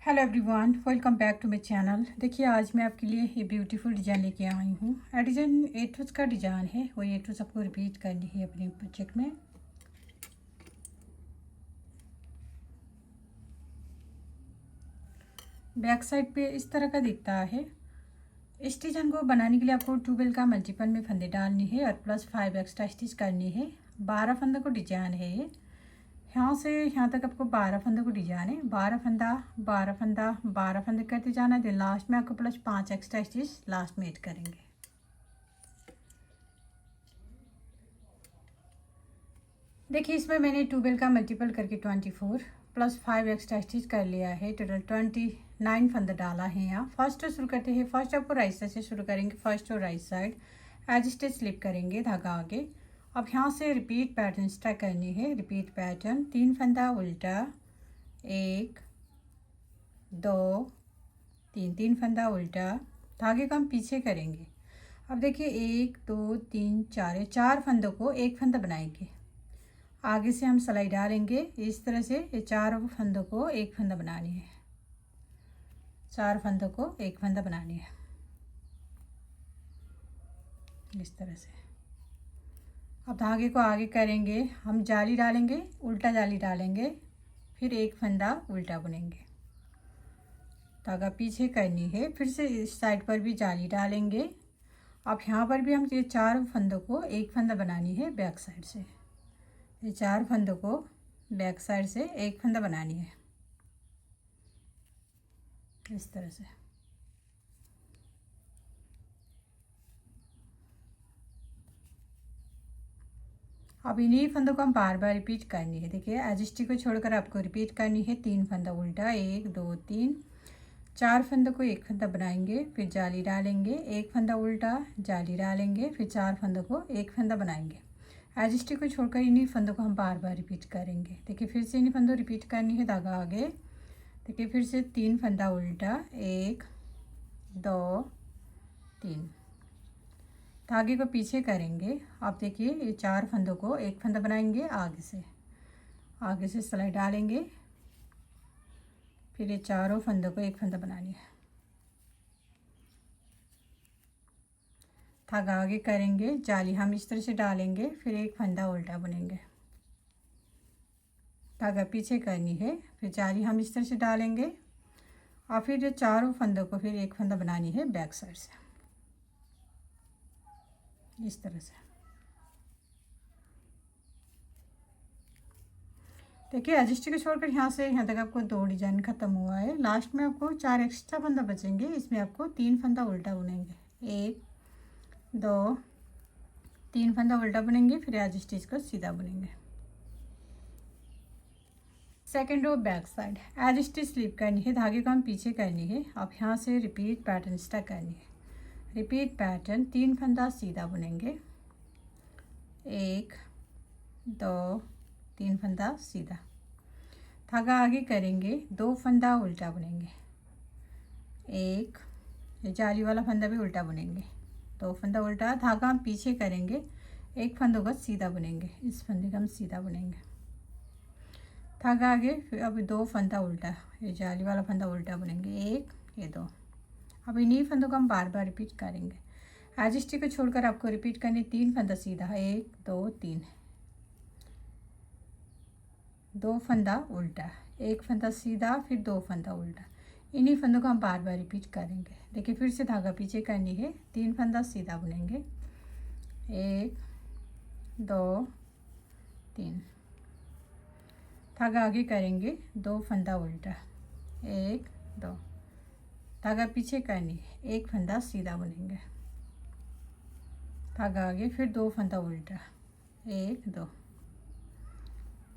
Hello everyone, welcome back to my channel. देखिए आज मैं आपके लिए ये ब्यूटीफुल डिज़ाइन लेके आई हूँ। डिज़ाइन एथोस का डिज़ाइन है, वही एथोस आपको रिपीट करनी है अपने प्रोजेक्ट में। बैक साइड पे इस तरह का दिखता है। इस डिज़ाइन को बनाने के लिए आपको 12 का मल्टीपल में फंदे डालनी है और प्लस 5 एक्स्ट्रा स्टिच करनी है। 12 फंदों को डिज़ाइन है ये। यहाँ से यहाँ तक आपको 12 फंदों को डिजाइन है। 12 फंदा 12 फंदा 12 फंदे करते जाना है। लास्ट में आपको प्लस 5 एक्स्ट्रा स्टिच लास्ट में ऐड करेंगे। देखिए इसमें मैंने 12 का मल्टीपल करके 24 प्लस 5 एक्स्ट्रा स्टिच कर लिया है। टोटल 29 फंदा डाला है। यहाँ फर्स्ट शुरू करते हैं। फर्स्ट आपको राइट साइड से शुरू करेंगे। फर्स्ट और right side edge stitch slip करेंगे धागा आगे। अब यहाँ से रिपीट पैटर्न स्टार्ट करनी है। रिपीट पैटर्न 3 फंदा उल्टा, 1 2 3, 3 फंदा उल्टा, धागे को हम पीछे करेंगे। अब देखिए 1 2 3 4, 4 फंदों को एक फंदा बनाएंगे। आगे से हम सिलाई डालेंगे इस तरह से। ये 4 फंदों को एक फंदा बनानी है। 4 फंदों को एक फंदा बनानी है इस तरह से। अब धागे को आगे करेंगे, हम जाली डालेंगे, उल्टा जाली डालेंगे, फिर एक फंदा उल्टा बुनेंगे। धागा पीछे करनी है। फिर से इस साइड पर भी जाली डालेंगे। अब यहाँ पर भी हम ये 4 फंदों को एक फंदा बनानी है बैक साइड से। ये 4 फंदों को बैक साइड से एक फंदा बनानी है इस तरह से। अब इन्हीं फंदों को हम बार बार रिपीट करनी है। देखिए एज स्टिच को छोड़कर आपको रिपीट करनी है। 3 फंदा उल्टा, 1 2 3, 4 फंदों को एक फंदा बनाएंगे, फिर जाली डालेंगे, एक फंदा उल्टा, जाली डालेंगे, फिर 4 फंदों को एक फंदा बनाएंगे। एज स्टिच को छोड़कर इन्हीं फंदों को हम बार बार रिपीट करेंगे। देखिए फिर से इन्हीं फंदों रिपीट करनी है। धागा आगे। देखिए फिर से 3 फंदा उल्टा, 1 2 3, धागे को पीछे करेंगे। अब देखिए ये 4 फंदों को एक फंदा बनाएंगे। आगे से सिलाई डालेंगे, फिर ये चारों फंदों को एक फंदा बनानी है। धागा आगे करेंगे, जाली हम इस तरह से डालेंगे, फिर एक फंदा उल्टा बुनेंगे। धागा पीछे करनी है, फिर जाली हम इस तरह से डालेंगे और फिर ये चारों फंदों को फिर एक फंदा बनानी है बैक साइड से इस तरह से। देखिए एज स्टिच को छोड़कर यहाँ से यहाँ तक आपको 2 डिजाइन खत्म हुआ है। लास्ट में आपको 4 एक्स्ट्रा फंदा बचेंगे। इसमें आपको 3 फंदा उल्टा बुनेंगे। 1 2 3 फंदा उल्टा बुनेंगे, फिर एज स्टिच को सीधा बुनेंगे। Second row back side edge stitch slip करनी है। धागे को हम पीछे करनी है। अब यहाँ से रिपीट पैटर्न स्टार्ट करनी है। रिपीट पैटर्न 3 फंदा सीधा बुनेंगे, 1 2 3 फंदा सीधा, धागा आगे करेंगे, 2 फंदा उल्टा बुनेंगे, 1 ये जाली वाला फंदा भी उल्टा बुनेंगे, 2 फंदा उल्टा, धागा हम पीछे करेंगे, एक फंदों का सीधा बुनेंगे। इस फंदे का हम सीधा बुनेंगे, धागा आगे, फिर अब 2 फंदा उल्टा, ये जाली वाला फंदा उल्टा बुनेंगे, 1 ये 2। अब इन्हीं फंदों को हम बार बार रिपीट करेंगे। एज स्टिच को छोड़कर आपको रिपीट करनी। 3 फंदा सीधा, 1 2 3, 2 फंदा उल्टा, एक फंदा सीधा, फिर 2 फंदा उल्टा। इन्हीं फंदों को हम बार बार रिपीट करेंगे। देखिए फिर से धागा पीछे करनी है। 3 फंदा सीधा बुनेंगे, 1 2 3, धागा आगे करेंगे, 2 फंदा उल्टा, 1 2, धागा पीछे करनी है, एक फंदा सीधा बुनेंगे, धागा आगे, फिर 2 फंदा उल्टा, 1 2।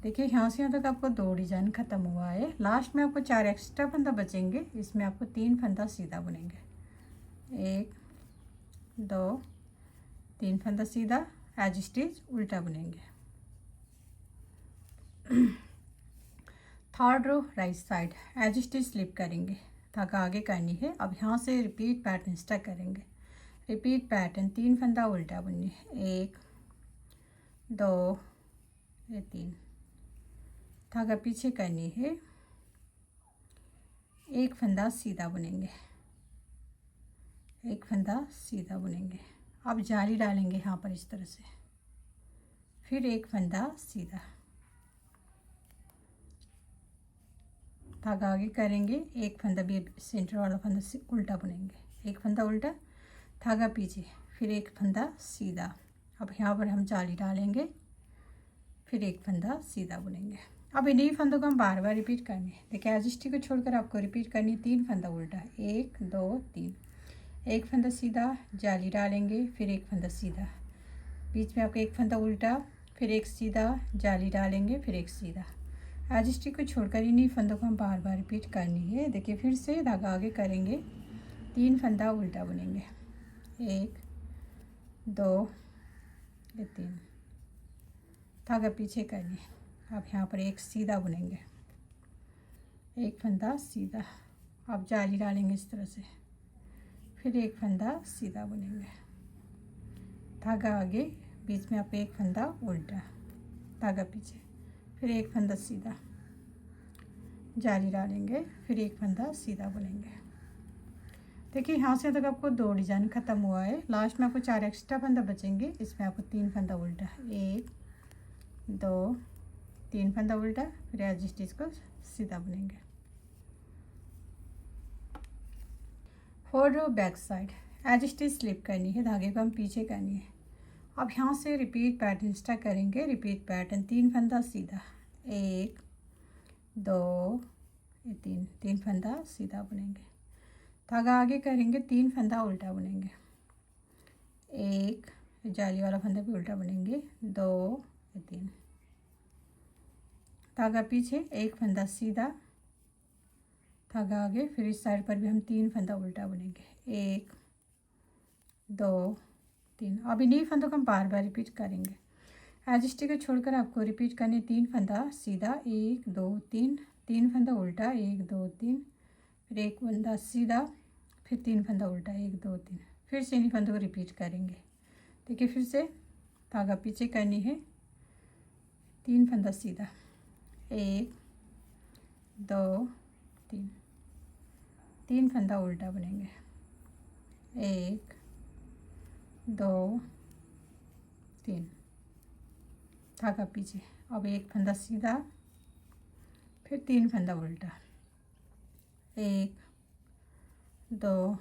देखिए यहाँ से यहाँ तक आपको 2 डिजाइन खत्म हुआ है। लास्ट में आपको 4 एक्स्ट्रा फंदा बचेंगे। इसमें आपको 3 फंदा सीधा बुनेंगे, 1 2 3 फंदा सीधा, एज स्टिच उल्टा बुनेंगे। Third row right side edge stitch slip करेंगे। धागा आगे करनी है। अब यहाँ से रिपीट पैटर्न स्टार्ट करेंगे। रिपीट पैटर्न 3 फंदा उल्टा बुननी है, 1 2 3, धागा पीछे करनी है, एक फंदा सीधा बुनेंगे, एक फंदा सीधा बुनेंगे। अब जाली डालेंगे यहाँ पर इस तरह से, फिर एक फंदा सीधा, धागा आगे करेंगे, एक फंदा भी सेंटर वाला फंदा से उल्टा बुनेंगे, एक फंदा उल्टा, धागा पीछे, फिर एक फंदा सीधा। अब यहाँ पर हम जाली डालेंगे, फिर एक फंदा सीधा बुनेंगे। अब इन्हीं फंदों को हम बार बार रिपीट करने हैं। देखिए एज को छोड़कर आपको रिपीट करनी, 3 फंदा उल्टा, 1 2 3, एक फंदा सीधा, जाली डालेंगे, फिर एक फंदा सीधा, बीच में आपको एक फंदा उल्टा, फिर एक सीधा, जाली डालेंगे, फिर एक सीधा। एज को छोड़कर इन्हीं फंदों को हम बार बार रिपीट करनी है। देखिए फिर से धागा आगे करेंगे, 3 फंदा उल्टा बुनेंगे, 1 2 3, धागा पीछे करनी है। अब यहाँ पर एक सीधा बुनेंगे, एक फंदा सीधा, अब जाली डालेंगे इस तरह से, फिर एक फंदा सीधा बुनेंगे, धागा आगे, बीच में आप एक फंदा उल्टा, धागा पीछे, फिर एक फंदा सीधा, जाली डालेंगे, फिर एक फंदा सीधा बुनेंगे। देखिए यहाँ से तक आपको 2 डिजाइन ख़त्म हुआ है। लास्ट में आपको 4 एक्स्ट्रा फंदा बचेंगे, इसमें आपको 3 फंदा उल्टा, 1 2 3 फंदा उल्टा, फिर एज स्टिच को सीधा बुनेंगे। 4 row back side, edge stitch slip करनी है, धागे को हम पीछे करनी है। अब यहाँ से रिपीट पैटर्न स्टार्ट करेंगे। रिपीट पैटर्न, 3 फंदा सीधा, 1 2 3, 3 फंदा सीधा बुनेंगे, धागा आगे करेंगे, 3 फंदा उल्टा बुनेंगे, 1 जाली वाला फंदा भी उल्टा बुनेंगे, 2 3, धागा पीछे, एक फंदा सीधा, धागा आगे, फिर इस साइड पर भी हम 3 फंदा उल्टा बुनेंगे, 1 2 3। अब इन्हीं फंदों को हम बार बार रिपीट करेंगे। एज स्टिच को छोड़कर आपको रिपीट करने, 3 फंदा सीधा, 1 2 3, 3 फंदा उल्टा, 1 2 3, फिर एक फंदा सीधा, फिर 3 फंदा उल्टा, 1 2 3, फिर से इन्हीं फंदों को रिपीट करेंगे। देखिए फिर से धागा पीछे करनी है, 3 फंदा सीधा, 1 2 3, 3 फंदा उल्टा बुनेंगे, 1 2 3, धागा पीछे, अब एक फंदा सीधा, फिर 3 फंदा उल्टा, 1 2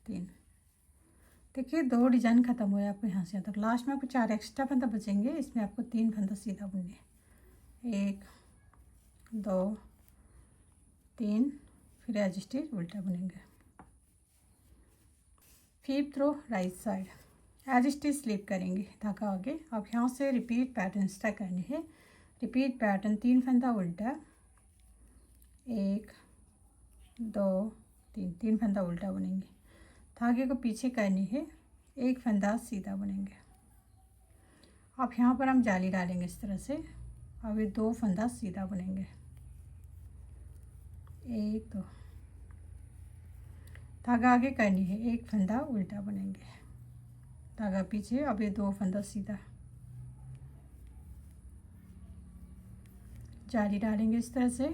3। देखिए 2 डिजाइन ख़त्म हुए आपको यहाँ से यहाँ तक। लास्ट में आपको 4 एक्स्ट्रा फंदा बचेंगे, इसमें आपको 3 फंदा सीधा बुनने, 1 2 3, फिर एज स्टिच उल्टा बुनेंगे। 5th row right side, edge stitch slip करेंगे, धागा आगे। अब यहाँ से रिपीट पैटर्न स्टार्ट करनी है। रिपीट पैटर्न, 3 फंदा उल्टा, 1 2 3, 3 फंदा उल्टा बुनेंगे, धागे को पीछे करनी है, एक फंदा सीधा बुनेंगे। अब यहाँ पर हम जाली डालेंगे इस तरह से, अब ये 2 फंदा सीधा बुनेंगे, 1 2, धागा आगे करनी है, एक फंदा उल्टा बुनेंगे, धागा पीछे, अब ये 2 फंदा सीधा, जाली डालेंगे इस तरह से,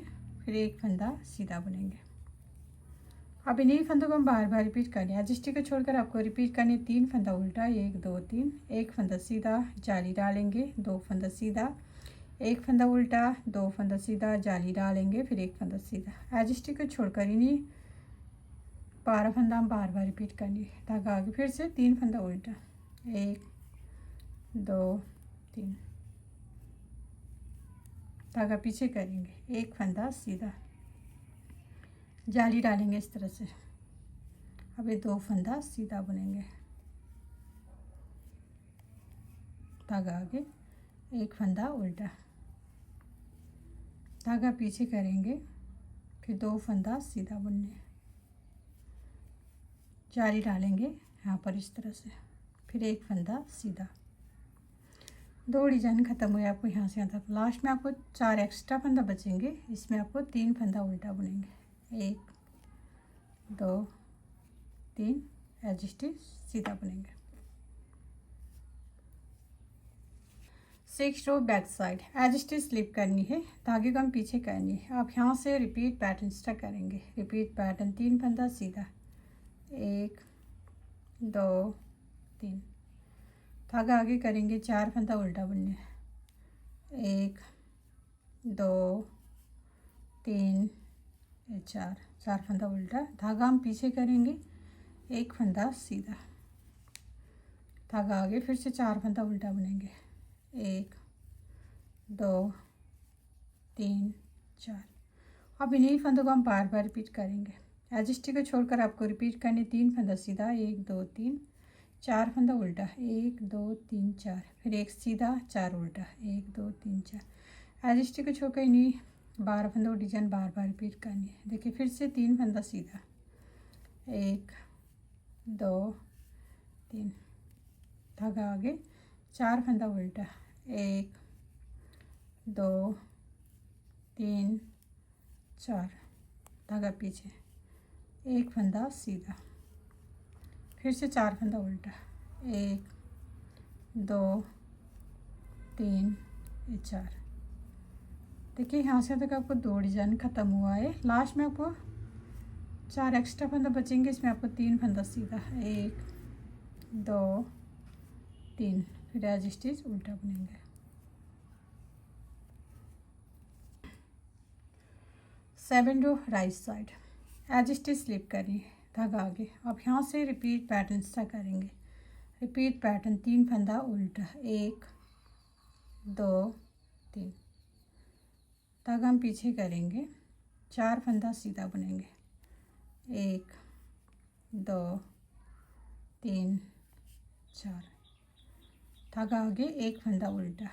फिर एक फंदा सीधा बुनेंगे। अब इन्हीं फंदों को हम बार बार रिपीट करने हैं। एज स्टिच को छोड़कर आपको रिपीट करने, 3 फंदा उल्टा, 1 2 3, एक फंदा सीधा, जाली डालेंगे, 2 फंदा सीधा, एक फंदा उल्टा, 2 फंदा सीधा, जाली डालेंगे, फिर एक फंदा सीधा। एज स्टिच को छोड़कर इन्हीं 12 फंदा हम बार बार रिपीट करनी है। धागा आगे, फिर से 3 फंदा उल्टा, 1 2 3, धागा पीछे करेंगे, एक फंदा सीधा, जाली डालेंगे इस तरह से, अब ये 2 फंदा सीधा बुनेंगे, धागा आगे, एक फंदा उल्टा, धागा पीछे करेंगे, फिर 2 फंदा सीधा बुनने, जाली डालेंगे यहाँ पर इस तरह से, फिर एक फंदा सीधा। 2 डिजाइन ख़त्म हुए आपको यहाँ से यहाँ तक। लास्ट में आपको 4 एक्स्ट्रा फंदा बचेंगे, इसमें आपको 3 फंदा उल्टा बुनेंगे, 1 2 3, एज स्टिच सीधा बुनेंगे। 6 row back side edge stitch slip करनी है, धागे को हम पीछे करनी है। आप यहाँ से रिपीट पैटर्न स्टार्ट करेंगे। रिपीट पैटर्न 3 फंदा सीधा, 1 2 3, धागा आगे करेंगे, 4 फंदा उल्टा बुनने, 1 2 3 4, 4 फंदा उल्टा, धागा हम पीछे करेंगे, 1 फंदा सीधा, धागा आगे, फिर से 4 फंदा उल्टा बुनेंगे, 1 2 3 4। अब इन्हीं फंदों को हम बार बार रिपीट करेंगे। एज स्टिच को छोड़कर आपको रिपीट करने, 3 फंदा सीधा, 1 2 3, 4 फंदा उल्टा, 1 2 3 4, फिर 1 सीधा, 4 उल्टा, 1 2 3 4। एज स्टिच को छोड़कर इन्हीं 12 फंदों डिजाइन बार बार रिपीट करनी है। देखिए फिर से 3 फंदा सीधा, 1 2 3, धागा आगे, 4 फंदा उल्टा, 1 2 3 4, धागा पीछे, 1 फंदा सीधा, फिर से 4 फंदा उल्टा, 1 2 3 4। देखिए यहाँ से तक आपको 2 डिजाइन ख़त्म हुआ है। लास्ट में आपको 4 एक्स्ट्रा फंदा बचेंगे, इसमें आपको 3 फंदा सीधा, 1 2 3, फिर एज स्टिच उल्टा बुनेंगे। Seven row right side edge stitch slip करिए, धागा आगे। आप यहाँ से रिपीट पैटर्न स्टार्ट करेंगे। रिपीट पैटर्न 3 फंदा उल्टा, 1 2 3, धागा हम पीछे करेंगे, 4 फंदा सीधा बुनेंगे, 1 2 3 4, धागा आगे, 1 फंदा उल्टा,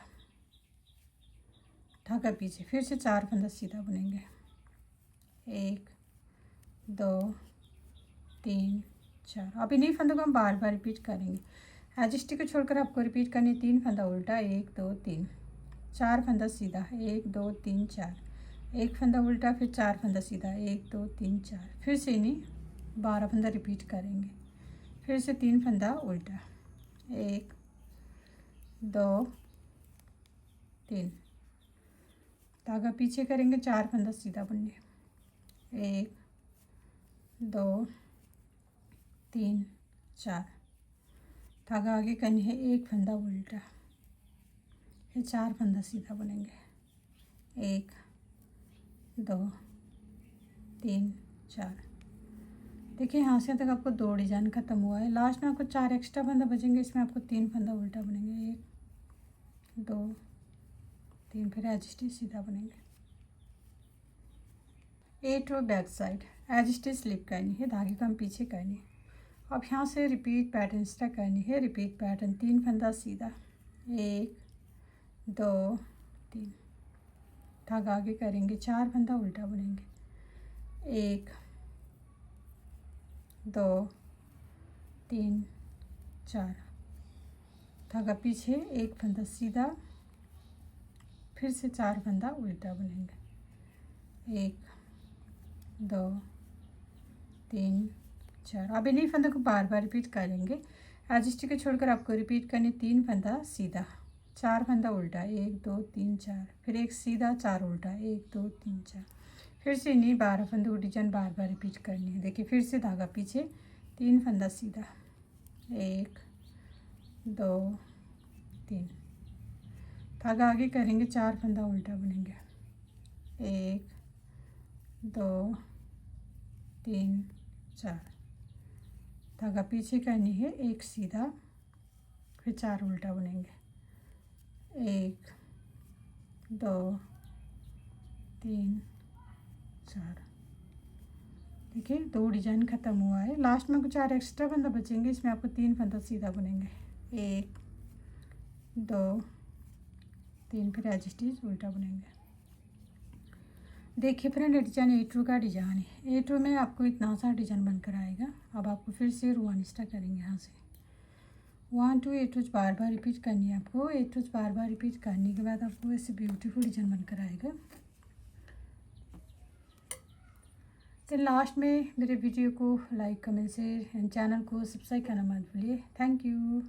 धागा पीछे, फिर से 4 फंदा सीधा बुनेंगे, 1 2 3 4। अब इन्हीं फंदों को हम बार बार रिपीट करेंगे। एज स्टिच को छोड़कर आपको रिपीट करनी, 3 फंदा उल्टा, 1 2 3, 4 फंदा सीधा, 1 2 3 4, 1 फंदा उल्टा, फिर 4 फंदा सीधा, 1 2 3 4, फिर से इन्हीं 12 फंदा रिपीट करेंगे। फिर से 3 फंदा उल्टा, 1 2 3, धागा पीछे करेंगे, 4 फंदा सीधा बुनने, 1 2 3 4, धागा आगे करनी है, 1 फंदा उल्टा, फिर 4 फंदा सीधा बुनेंगे, 1 2 3 4। देखिए यहाँ से तक आपको 2 डिजाइन ख़त्म हुआ है। लास्ट में आपको 4 एक्स्ट्रा फंदा बचेंगे, इसमें आपको 3 फंदा उल्टा बुनेंगे, 1 2 3, फिर एज स्टिच सीधा बुनेंगे। 8 row back side edge stitch slip करनी है, धागे को हम पीछे करनी है। अब यहाँ से रिपीट पैटर्न स्टार्ट करनी है। रिपीट पैटर्न 3 फंदा सीधा, 1 2 3, धागा आगे करेंगे, 4 फंदा उल्टा बुनेंगे, 1 2 3 4, धागा पीछे, 1 फंदा सीधा, फिर से 4 फंदा उल्टा बुनेंगे, 1 2 3 4। अब इन्हीं फंदों को बार बार रिपीट करेंगे। एज स्टिच को छोड़कर आपको रिपीट करनी, 3 फंदा सीधा, 4 फंदा उल्टा, 1 2 3 4, फिर 1 सीधा, 4 उल्टा, 1 2 3 4, फिर से इन्हीं 12 फंदों की डिजाइन बार बार रिपीट करनी है। देखिए फिर से धागा पीछे, 3 फंदा सीधा, 1 2 3, धागा आगे करेंगे, 4 फंदा उल्टा बुनेंगे, 1 2 3 4, धागा पीछे करनी है, 1 सीधा, फिर 4 उल्टा बुनेंगे, 1 2 3 4। देखिए 2 डिजाइन ख़त्म हुआ है। लास्ट में कुछ 4 एक्स्ट्रा फंदा बचेंगे, इसमें आपको 3 फंदा सीधा बुनेंगे, 1 2 3, फिर एज स्टिच उल्टा बुनेंगे। देखिए फ्रेंड, डिजाइन 8 रो का डिजाइन है। 8 रो में आपको इतना सा डिजाइन बनकर आएगा। अब आपको फिर से रो 1 स्टार्ट करेंगे। यहाँ से 1 2 8 रोज बार बार रिपीट करनी है आपको। 8 रोज बार बार रिपीट करने के बाद आपको ऐसे ब्यूटीफुल डिजाइन बनकर आएगा। तो लास्ट में मेरे वीडियो को like, comment, share and channel को सब्सक्राइब करना मत भूलिए। Thank you.